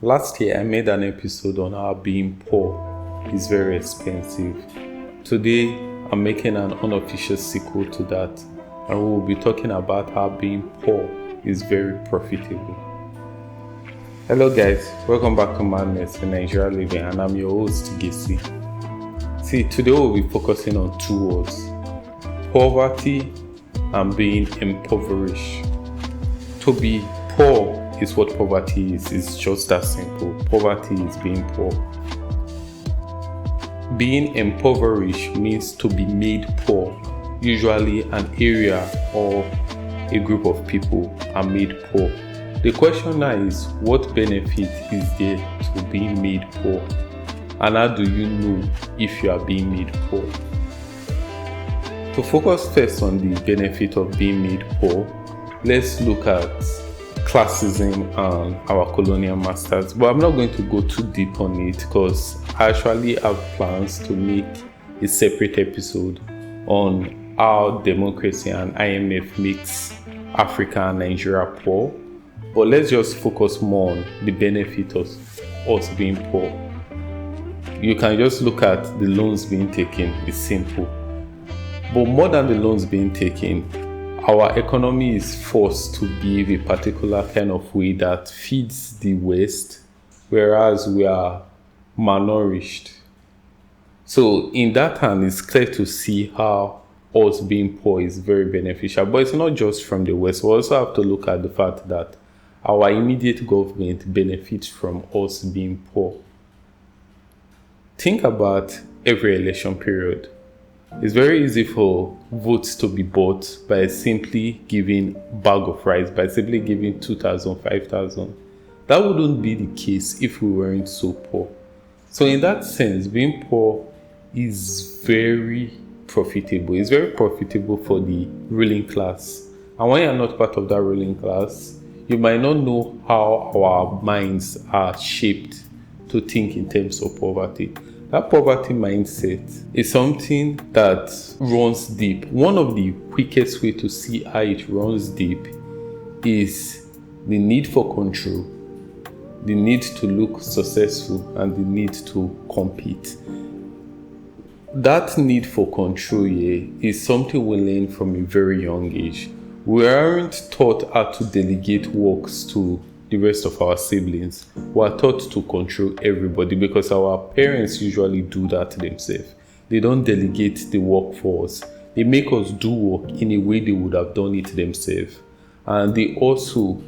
Last year, I made an episode on how being poor is very expensive. Today, I'm making an unofficial sequel to that, and we will be talking about how being poor is very profitable. Hello, guys, welcome back to Madness in Nigeria Living, and I'm your host, Gesi. See, today we'll be focusing on two words: poverty and being impoverished. To be poor is what poverty is. It's just that simple. Poverty is being poor. Being impoverished means to be made poor. Usually an area or a group of people are made poor. The question now is, what benefit is there to being made poor? And how do you know if you are being made poor? To focus first on the benefit of being made poor, let's look at classism and our colonial masters. But I'm not going to go too deep on it because I actually have plans to make a separate episode on how democracy and IMF makes Africa and Nigeria poor. But let's just focus more on the benefit of us being poor. You can just look at the loans being taken. It's simple. But more than the loans being taken, our economy is forced to behave a particular kind of way that feeds the West, whereas we are malnourished. So in that hand, it's clear to see how us being poor is very beneficial. But it's not just from the West. We also have to look at the fact that our immediate government benefits from us being poor. Think about every election period. It's very easy for votes to be bought by simply giving bag of rice, by simply giving 2,000, 5,000. That wouldn't be the case if we weren't so poor. So in that sense, being poor is very profitable. It's very profitable for the ruling class. And when you're not part of that ruling class, you might not know how our minds are shaped to think in terms of poverty. That poverty mindset is something that runs deep. One of the quickest ways to see how it runs deep is the need for control, the need to look successful, and the need to compete. That need for control here is something we learn from a very young age. We aren't taught how to delegate works to the rest of our siblings. We are taught to control everybody because our parents usually do that themselves. They don't delegate the work for us. They make us do work in a way they would have done it themselves. And they also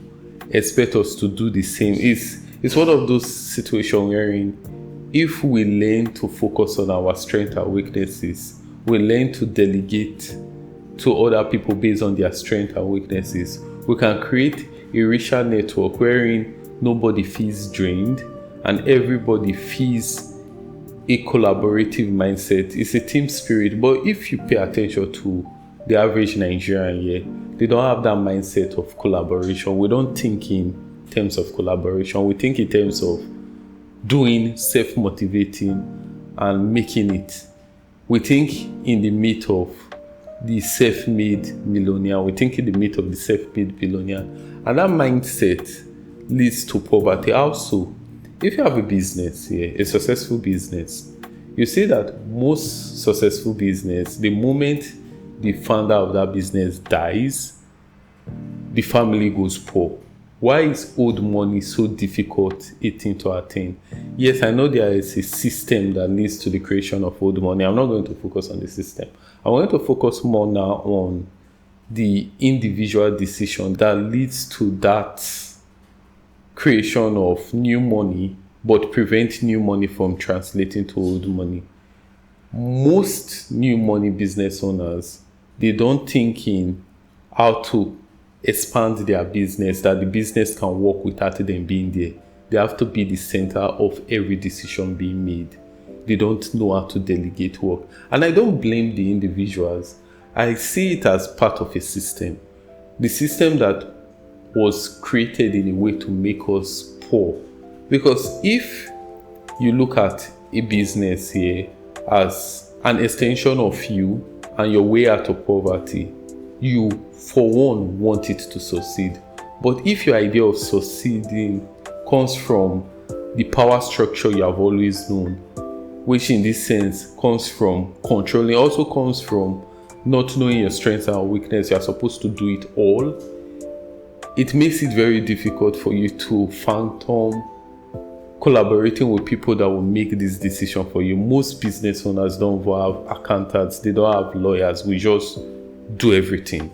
expect us to do the same. It's one of those situations wherein if we learn to focus on our strengths and weaknesses, we learn to delegate to other people based on their strengths and weaknesses, we can create a richer network wherein nobody feels drained and everybody feels a collaborative mindset. It's a team spirit. But if you pay attention to the average Nigerian here, they don't have that mindset of collaboration. We don't think in terms of collaboration. We think in terms of doing, self-motivating, and making it. We think in the myth of the self-made millionaire. We think in the myth of the self-made billionaire. And that mindset leads to poverty. Also, if you have a business here, a successful business, you see that most successful business, the moment the founder of that business dies, the family goes poor. Why is old money so difficult a thing to attain? Yes, I know there is a system that leads to the creation of old money. I'm not going to focus on the system. I'm going to focus more now on the individual decision that leads to that creation of new money, but prevent new money from translating to old money. Most new money business owners, they don't think in how to expand their business, that the business can work without them being there. They have to be the center of every decision being made. They don't know how to delegate work. And I don't blame the individuals. I see it as part of a system. The system that was created in a way to make us poor. Because if you look at a business here as an extension of you and your way out of poverty, you, for one, want it to succeed. But if your idea of succeeding comes from the power structure you have always known, which in this sense comes from controlling, also comes from not knowing your strengths and weakness. You are supposed to do it all. It makes it very difficult for you to phantom collaborating with people that will make this decision for you. Most business owners don't have accountants, they don't have lawyers. We just do everything.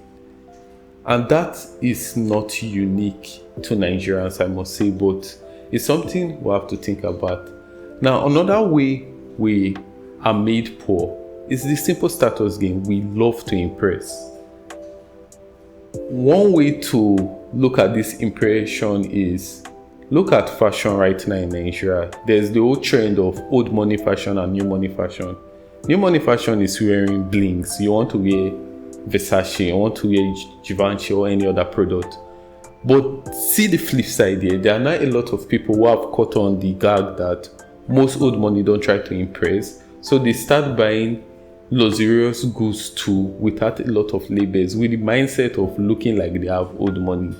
And that is not unique to Nigerians, I must say, but it's something we have to think about. Now, another way we are made poor is the simple status game. We love to impress. One way to look at this impression is look at fashion right now in Nigeria. There's the old trend of old money fashion and new money fashion. New money fashion is wearing blings. You want to wear Versace, you want to wear Givenchy or any other product. But see the flip side here. There are not a lot of people who have caught on the gag that most old money don't try to impress. So they start buying luxurious goods too without a lot of labels, with the mindset of looking like they have old money.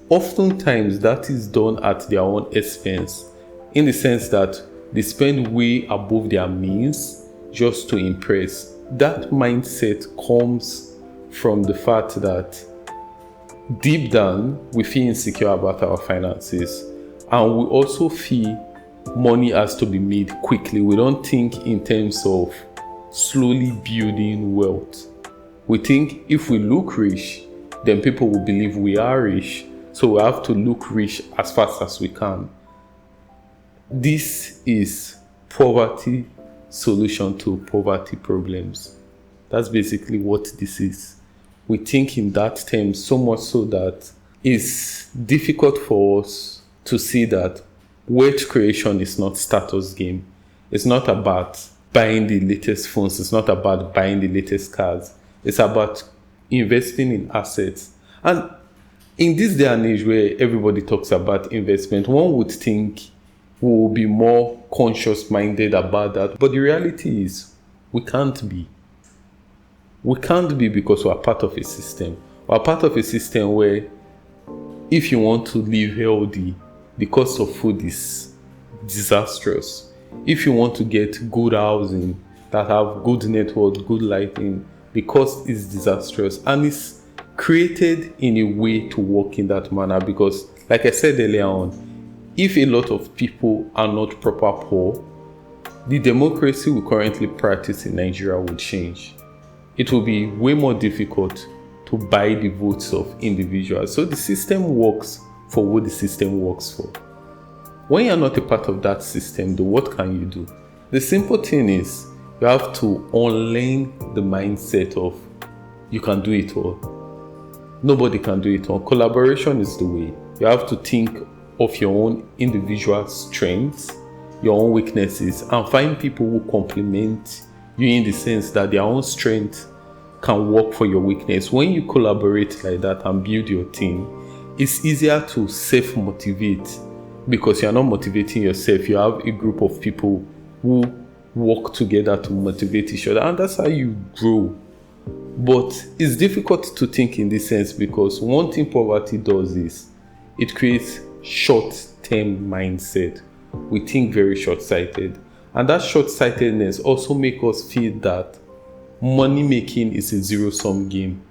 Oftentimes that is done at their own expense, in the sense that they spend way above their means just to impress. That mindset comes from the fact that deep down we feel insecure about our finances, and we also feel money has to be made quickly. We don't think in terms of slowly building wealth. We think if we look rich, then people will believe we are rich, so we have to look rich as fast as we can. This is poverty solution to poverty problems. That's basically what this is. We think in that term, so much so that it's difficult for us to see that wealth creation is not status game. It's not about buying the latest phones. It's not about buying the latest cars. It's about investing in assets. And in this day and age where everybody talks about investment, one would think we will be more conscious-minded about that. But the reality is, we can't be. We can't be because we are part of a system. We are part of a system where if you want to live healthy, the cost of food is disastrous. If you want to get good housing that have good network, good lighting, the cost is disastrous. And it's created in a way to work in that manner because, like I said earlier on, if a lot of people are not proper poor, the democracy we currently practice in Nigeria will change. It will be way more difficult to buy the votes of individuals. So the system works for what the system works for. When you're not a part of that system, though, what can you do? The simple thing is, you have to unlearn the mindset of you can do it all. Nobody can do it all. Collaboration is the way. You have to think of your own individual strengths, your own weaknesses, and find people who complement you in the sense that their own strength can work for your weakness. When you collaborate like that and build your team, it's easier to self-motivate because you're not motivating yourself. You have a group of people who work together to motivate each other, and that's how you grow. But it's difficult to think in this sense because one thing poverty does is it creates short-term mindset. We think very short-sighted, and that short-sightedness also makes us feel that money making is a zero-sum game,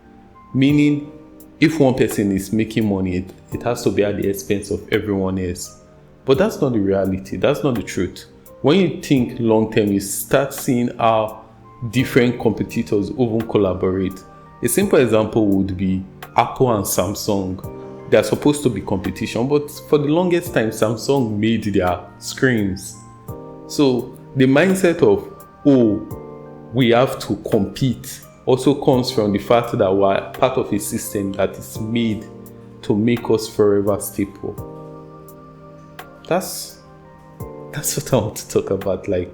meaning if one person is making money, it has to be at the expense of everyone else. But that's not the reality. That's not the truth. When you think long-term, you start seeing how different competitors even collaborate. A simple example would be Apple and Samsung. They are supposed to be competition, but for the longest time, Samsung made their screens. So the mindset of, we have to compete also comes from the fact that we're part of a system that is made to make us forever stay poor. That's what I want to talk about. Like,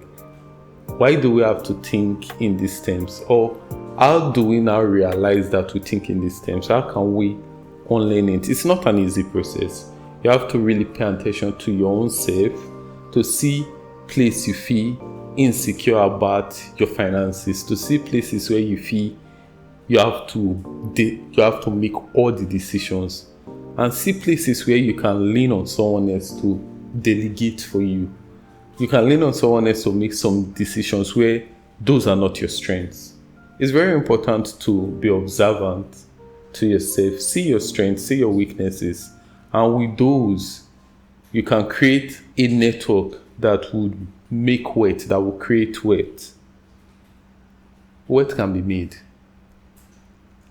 why do we have to think in these terms? Or how do we now realize that we think in these terms? How can we unlearn it? It's not an easy process. You have to really pay attention to your own self to see places you feel insecure about your finances, to see places where you feel you have to make all the decisions, and see places where you can lean on someone else to delegate for you. You can lean on someone else to make some decisions where those are not your strengths. It's very important to be observant to yourself, see your strengths, see your weaknesses, and with those, you can create a network that would make wealth, that will create wealth. Wealth can be made.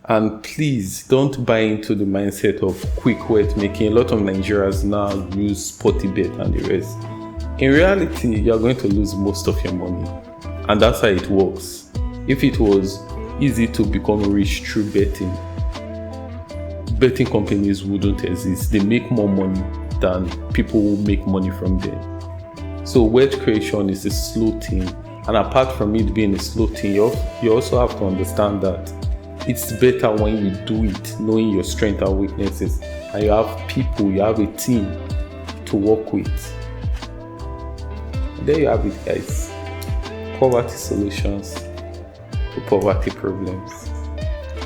And please don't buy into the mindset of quick wealth making. A lot of Nigerians now use Sportybet and the rest. In reality, you're going to lose most of your money. And that's how it works. If it was easy to become rich through betting companies wouldn't exist. They make more money than people who make money from them. So wealth creation is a slow thing. And apart from it being a slow thing, you also have to understand that it's better when you do it, knowing your strengths and weaknesses, and you have people, you have a team to work with. And there you have it, guys. Poverty solutions to poverty problems.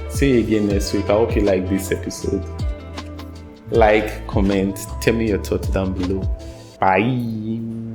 See you again next week. I hope you like this episode. Like, comment, tell me your thoughts down below. Bye.